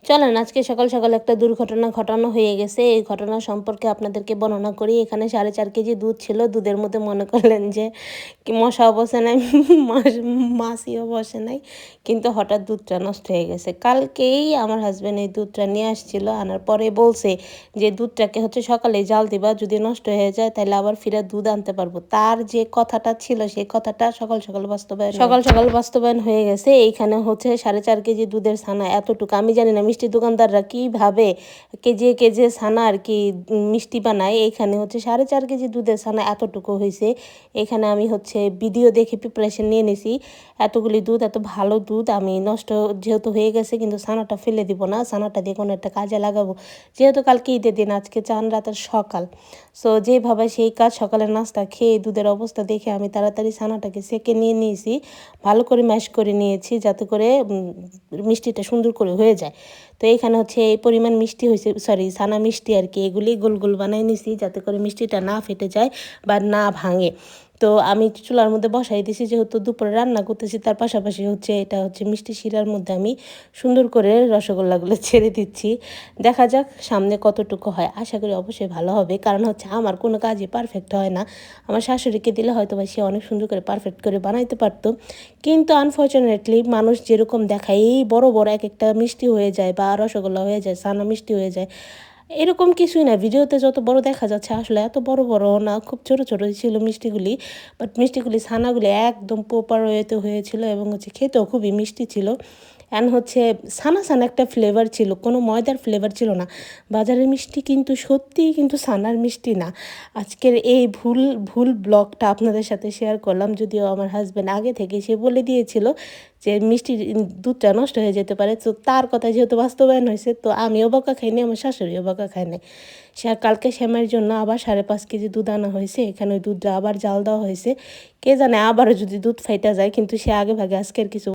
চলেন আজকে সকাল সকাল একটা দুর্ঘটনা ঘটানো হয়ে গেছে। এই ঘটনা সম্পর্কে আপনাদেরকে বর্ণনা করি। এখানে 4.5 কেজি দুধ ছিল। দুধের মধ্যে মনে করলেন যে কি মশাও বসে নাই, মাছিও বসে নাই। কিন্তু হঠাৎ দুধটা নষ্ট হয়ে গেছে। কালকেই আমার হাসব্যান্ড এই দুধটা নিয়ে আসছিল। আনার পরে বলছে যে দুধটাকে সকালে জাল দিবা, যদি নষ্ট হয়ে যায় তাহলে আবার ফিরে দুধ আনতে পারবো। তার যে কথাটা ছিল সেই কথাটা সকাল সকাল বাস্তবায়ন হয়ে গেছে। এইখানে 4.5 কেজি দুধের ছানা এতটুকু। আমি জানি না মিষ্টি দোকানদাররা কীভাবে কেজি কেজি ছানা আর কি মিষ্টি বানায়। এইখানে 4.5 কেজি দুধের ছানা এতটুকু হয়েছে। এখানে আমি ভিডিও দেখে প্রিপারেশন নিয়ে নিছি। এতগুলি দুধ, এত ভালো দুধ আমি নষ্ট যেহেতু হয়ে গেছে, কিন্তু ছানাটা ফেলে দিব না, ছানাটা দিয়ে কোনো একটা কাজে লাগাবো। যেহেতু কালকে ঈদের দিন, আজকে চান রাতের সকাল, সো যেভাবে সেই কাজ, সকালের নাস্তা খেয়ে দুধের অবস্থা দেখে আমি তাড়াতাড়ি ছানাটাকে সেকে নিয়ে নিয়েছি, ভালো করে ম্যাশ করে নিয়েছি যাতে করে মিষ্টিটা সুন্দর করে হয়ে যায়। তো এইখানে এই পরিমাণ মিষ্টি হয়েছে, সরি ছানা মিষ্টি আর কি, এগুলি গোল গোল বানিয়ে নিছি যাতে করে মিষ্টিটা না ফেটে যায় বা না ভাঙে। তো আমি চুলার মধ্যে বসাই দিয়েছি, যেহেতু দুপুরে রান্না করতেছি, তার পাশাপাশি এটা মিষ্টি শিরার মধ্যে আমি সুন্দর করে রসগোল্লাগুলো ছেড়ে দিচ্ছি। দেখা যাক সামনে কতটুকু হয়। আশা করি অবশ্যই ভালো হবে, কারণ আমার কোনো কাজই পারফেক্ট হয় না। আমার শাশুড়িকে দিলে হয়তো বা সে অনেক সুন্দর করে পারফেক্ট করে বানাইতে পারতো, কিন্তু আনফর্চুনেটলি মানুষ যেরকম দেখায় এই বড় বড় এক একটা মিষ্টি হয়ে যায় বা রসগোল্লা হয়ে যায়, ছানা মিষ্টি হয়ে যায়, এরকম কিছুই না। ভিডিওতে যত বড় দেখা যাচ্ছে আসলে এত বড় বড় না, খুব ছোট ছোট ছিল মিষ্টিগুলি। বাট মিষ্টিগুলি, ছানাগুলি একদম প্রপার ওয়েতে হয়েছিল এবং খেতেও খুবই মিষ্টি ছিল। অ্যান্ড ছানা ছানা একটা ফ্লেভার ছিল, কোনো ময়দার ফ্লেভার ছিল না। বাজারের মিষ্টি কিন্তু সত্যিই কিন্তু ছানার মিষ্টি না। আজকের এই ভুল ভুল ব্লগটা আপনাদের সাথে শেয়ার করলাম, যদিও আমার হাজব্যান্ড আগে থেকে সে বলে দিয়েছিল যে মিষ্টির দুধটা নষ্ট হয়ে যেতে পারে। তো তার কথা যেহেতু বাস্তবায়ন হয়েছে, তো আমিও বকা খাইনি, আমার শাশুড়িও বকা খায়নি। কালকে শ্যামের জন্য আবার 5.5 কেজি দুধ আনা হয়েছে। এখানে ওই দুধটা আবার জাল দেওয়া হয়েছে। কে জানে আবারও যদি দুধ ফাইটা যায়, কিন্তু সে আগে ভাগে আজকের কিছু